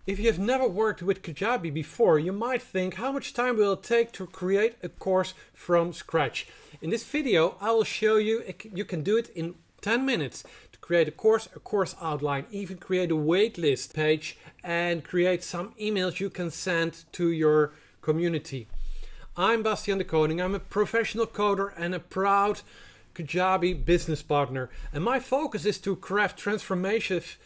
If you have never worked with Kajabi before, you might think, how much time will it take to create a course from scratch? In this video, I will show you you can do it in 10 minutes to create a course outline, even create a waitlist page and create some emails you can send to your community. I'm Bastiaan de Koning. I'm a professional coder and a proud Kajabi business partner. And my focus is to craft transformative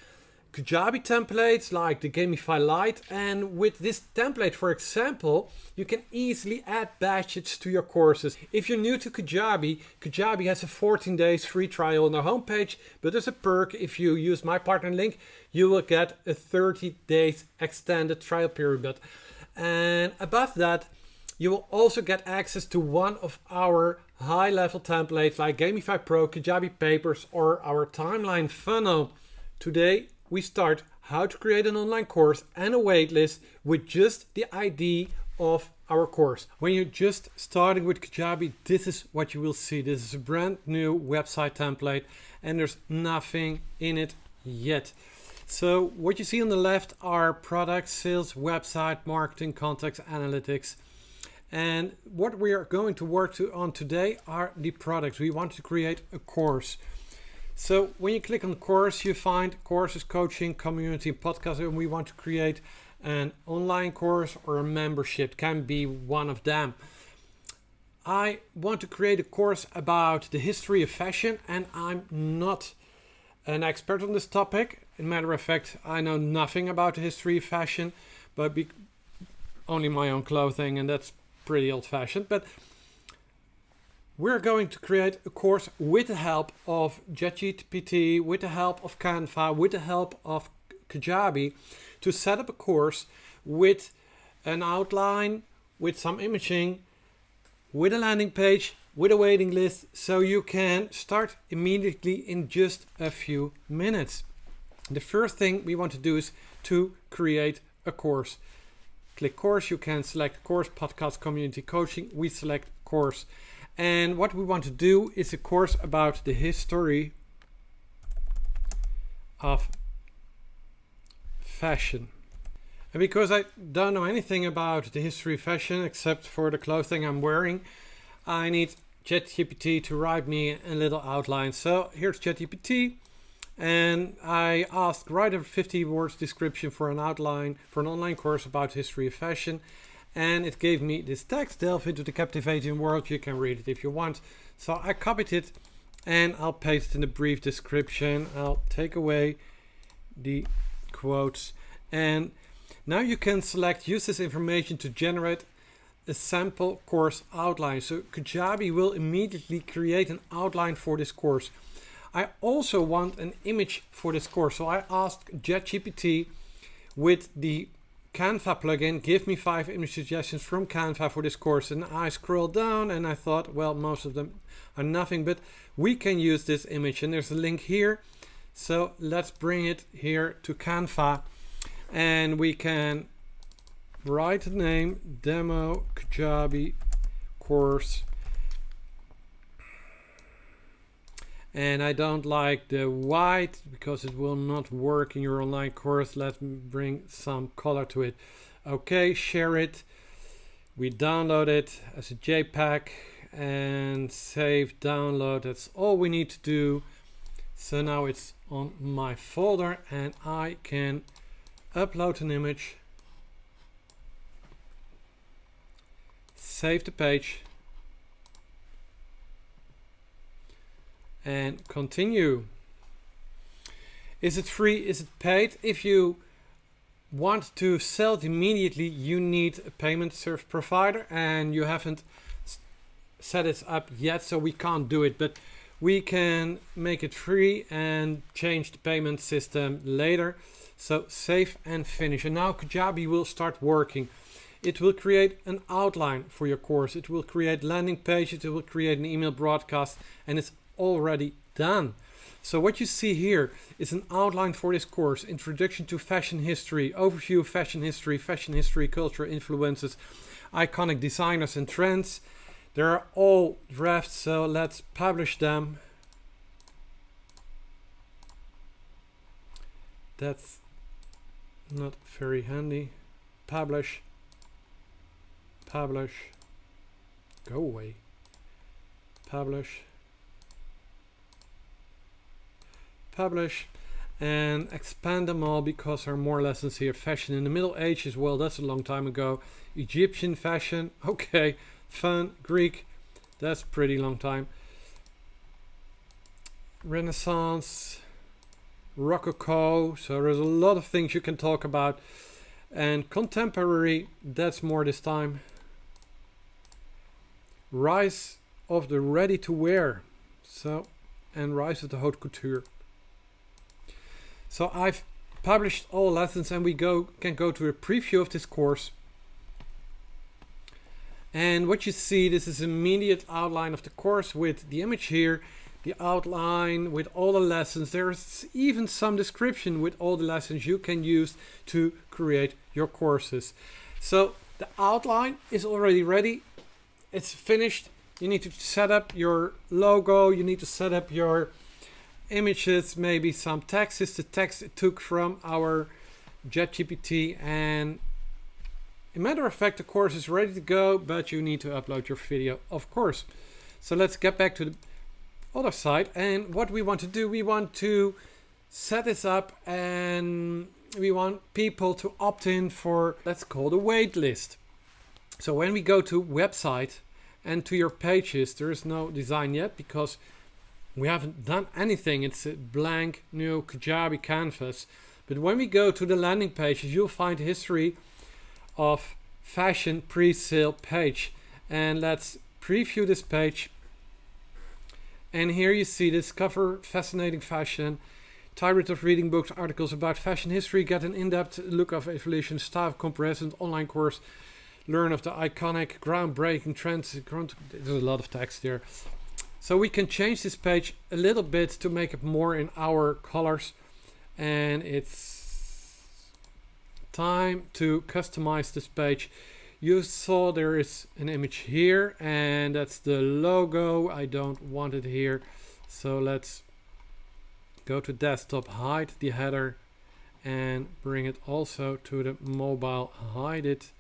Kajabi templates like the Gamify Lite, and with this template, for example, you can easily add badges to your courses. If you're new to Kajabi, Kajabi has a 14 days free trial on their homepage, but as a perk, if you use my partner link, you will get a 30 days extended trial period. And above that, you will also get access to one of our high-level templates like Gamify Pro, Kajabi Papers, or our timeline funnel. Today, we start how to create an online course and a waitlist with just the ID of our course. When you're just starting with Kajabi, this is what you will see. This is a brand new website template and there's nothing in it yet. So what you see on the left are product, sales, website, marketing, context, analytics. And what we are going to work on today are the products. We want to create a course. So when you click on course, you find courses, coaching, community, podcast, and we want to create an online course or a membership. Can be one of them. I want to create a course about the history of fashion, and I'm not an expert on this topic. As a matter of fact, I know nothing about the history of fashion, but only my own clothing, and that's pretty old-fashioned. But we're going to create a course with the help of ChatGPT, with the help of Canva, with the help of Kajabi to set up a course with an outline, with some imaging, with a landing page, with a waiting list, so you can start immediately in just a few minutes. The first thing we want to do is to create a course. Click course, you can select course, podcast, community, coaching. We select course. And what we want to do is a course about the history of fashion. And because I don't know anything about the history of fashion except for the clothing I'm wearing, I need ChatGPT to write me a little outline. So here's ChatGPT, and I asked write a 50 words description for an outline for an online course about history of fashion. And it gave me this text, delve into the captivating world. You can read it if you want. So I copied it and I'll paste it in the brief description. I'll take away the quotes. And now you can select use this information to generate a sample course outline. So Kajabi will immediately create an outline for this course. I also want an image for this course. So I asked ChatGPT with the Canva plugin, give me 5 image suggestions from Canva for this course. And I scrolled down and I thought, well, most of them are nothing, but we can use this image. And there's a link here. So let's bring it here to Canva. And we can write the name, demo Kajabi course. And I don't like the white because it will not work in your online course. Let's bring some color to it. Okay, share it. We download it as a JPEG and save, download. That's all we need to do. So now it's on my folder and I can upload an image, save the page, and continue. Is it free? Is it paid? If you want to sell it immediately, you need a payment service provider and you haven't set it up yet, so we can't do it, but we can make it free and change the payment system later. So save and finish. And now Kajabi will start working. It will create an outline for your course. It will create landing pages. It will create an email broadcast, and it's already done. So what you see here is an outline for this course: introduction to fashion history, overview of fashion history, culture, influences, iconic designers and trends. They're all drafts, so let's publish them. That's not very handy. Publish, publish, go away, publish, publish, and expand them all because there are more lessons here. Fashion in the Middle Ages, well, that's a long time ago. Egyptian fashion, okay. Fun, Greek, that's pretty long time. Renaissance, Rococo, so there's a lot of things you can talk about. And contemporary, that's more this time. Rise of the ready-to-wear, so, and rise of the haute couture. So I've published all lessons, and we can go to a preview of this course. And what you see, this is immediate outline of the course with the image here, the outline with all the lessons. There's even some description with all the lessons you can use to create your courses. So the outline is already ready. It's finished. You need to set up your logo. You need to set up your images, maybe some text. Is the text it took from our ChatGPT, and as a matter of fact, the course is ready to go, but you need to upload your video, of course. So let's get back to the other side. And what we want to do, we want to set this up, and we want people to opt in for, let's call the wait list. So when we go to website and to your pages, there is no design yet because we haven't done anything. It's a blank new Kajabi canvas. But when we go to the landing pages, you'll find history of fashion pre-sale page, and let's preview this page. And here you see discover fascinating fashion, tirade of reading books, articles about fashion history, get an in-depth look of evolution, style comparison, online course, learn of the iconic groundbreaking trends. There's a lot of text there, so we can change this page a little bit to make it more in our colors. And it's time to customize this page. You saw there is an image here, and that's the logo. I don't want it here, so let's go to desktop, hide the header, and bring it also to the mobile, hide it.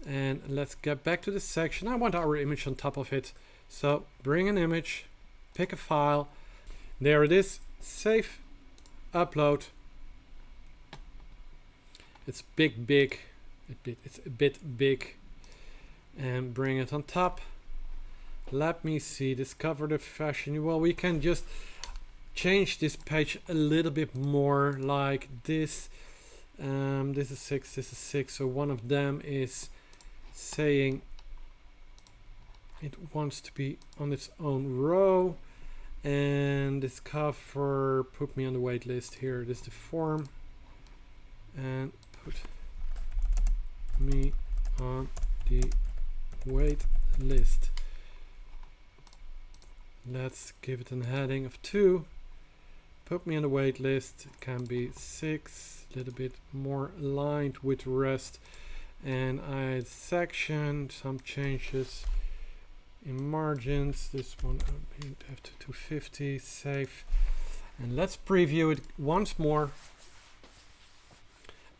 And let's get back to the section. I want our image on top of it, so bring an image, pick a file, there it is, save, upload. It's it's a bit big, and bring it on top. Let me see, discover the fashion. Well, we can just change this page a little bit more like this. This is 6, this is 6, so one of them is saying it wants to be on its own row, and this cover, put me on the wait list here. This is the form, and put me on the wait list. Let's give it a heading of 2. Put me on the wait list. It can be 6, a little bit more aligned with the rest. And I section some changes in margins. This one I have to 250. Save, and let's preview it once more.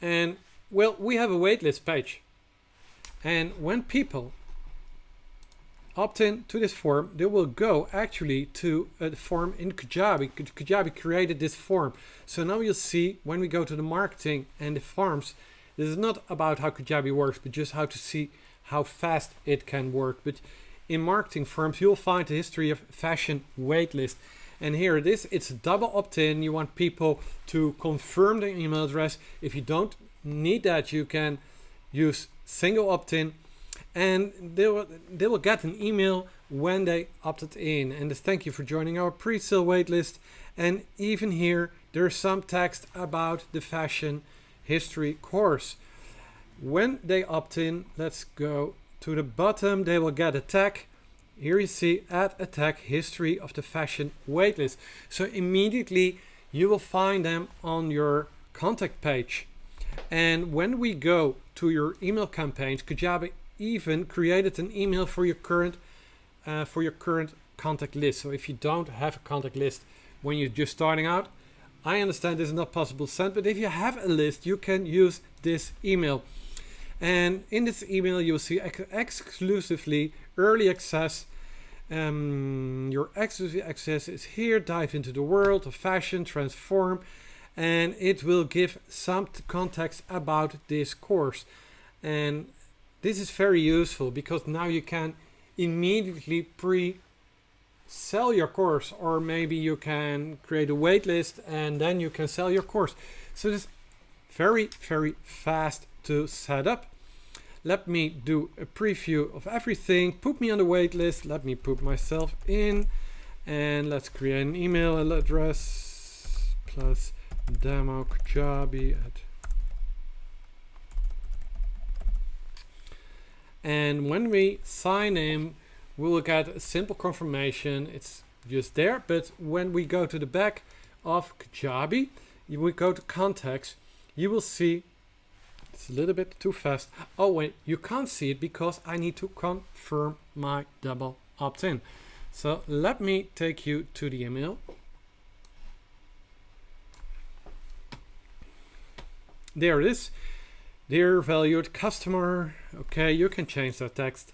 And well, we have a waitlist page, and when people opt in to this form, they will go actually to a form in Kajabi. Kajabi created this form, so now you'll see when we go to the marketing and the forms, this is not about how Kajabi works, but just how to see how fast it can work. But in marketing forms, you'll find the history of fashion waitlist. And here it is. It's a double opt-in. You want people to confirm their email address. If you don't need that, you can use single opt-in, and they will get an email when they opted in. And thank you for joining our pre-sale waitlist. And even here, there's some text about the fashion history course. When they opt in, let's go to the bottom. They will get a tag. Here you see add a tag, history of the fashion waitlist. So immediately you will find them on your contact page. And when we go to your email campaigns, Kajabi even created an email for your current contact list. So if you don't have a contact list when you're just starting out, I understand this is not possible to send, but if you have a list, you can use this email. And in this email, you will see exclusively early access. Your exclusive access is here. Dive into the world of fashion, transform, and it will give some context about this course. And this is very useful because now you can immediately pre-sell your course, or maybe you can create a waitlist and then you can sell your course. So it's very, very fast to set up. Let me do a preview of everything. Put me on the wait list. Let me put myself in. And let's create an email address plus demo Kajabi at. And when we sign in, we will get a simple confirmation. It's just there. But when we go to the back of Kajabi, we go to contacts, you will see. It's a little bit too fast. Oh wait, you can't see it because I need to confirm my double opt-in. So let me take you to the email. There it is. Dear valued customer. Okay, you can change that text.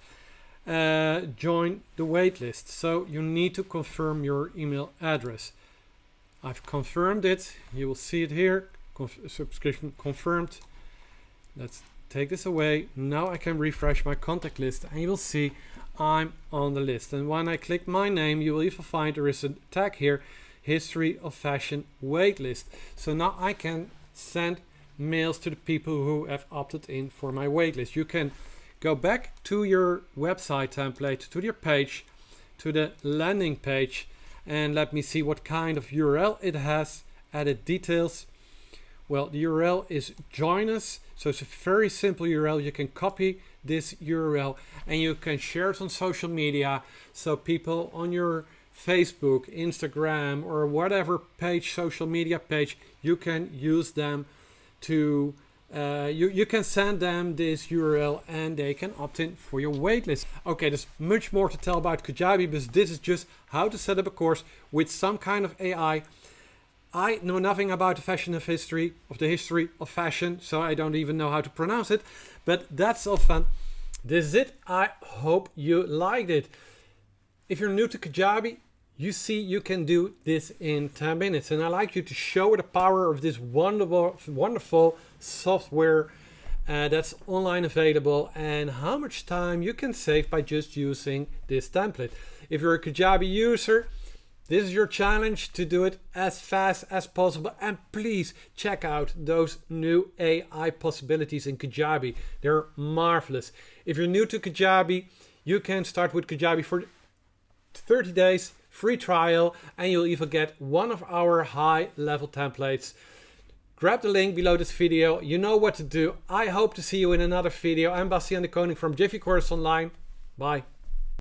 Join the waitlist. So you need to confirm your email address. I've confirmed it. You will see it here. Subscription confirmed. Let's take this away. Now I can refresh my contact list and you will see I'm on the list. And when I click my name, you will even find there is a tag here, history of fashion waitlist. So now I can send mails to the people who have opted in for my waitlist. You can go back to your website template, to your page, to the landing page, and let me see what kind of URL it has. Added details. Well, the URL is join us. So it's a very simple URL. You can copy this URL and you can share it on social media. So people on your Facebook, Instagram, or whatever page, social media page, you can use them to, you can send them this URL and they can opt in for your waitlist. Okay, there's much more to tell about Kajabi, but this is just how to set up a course with some kind of AI. I know nothing about the history of fashion, so I don't even know how to pronounce it, but that's all fun. This is it. I hope you liked it. If you're new to Kajabi, you see you can do this in 10 minutes, and I like you to show the power of this wonderful software that's online available and how much time you can save by just using this template. If you're a Kajabi user, this is your challenge to do it as fast as possible, and please check out those new AI possibilities in Kajabi. They're marvelous. If you're new to Kajabi, you can start with Kajabi for 30 days, free trial, and you'll even get one of our high-level templates. Grab the link below this video. You know what to do. I hope to see you in another video. I'm Bastiaan de Koning from Jiffy Courses Online. Bye.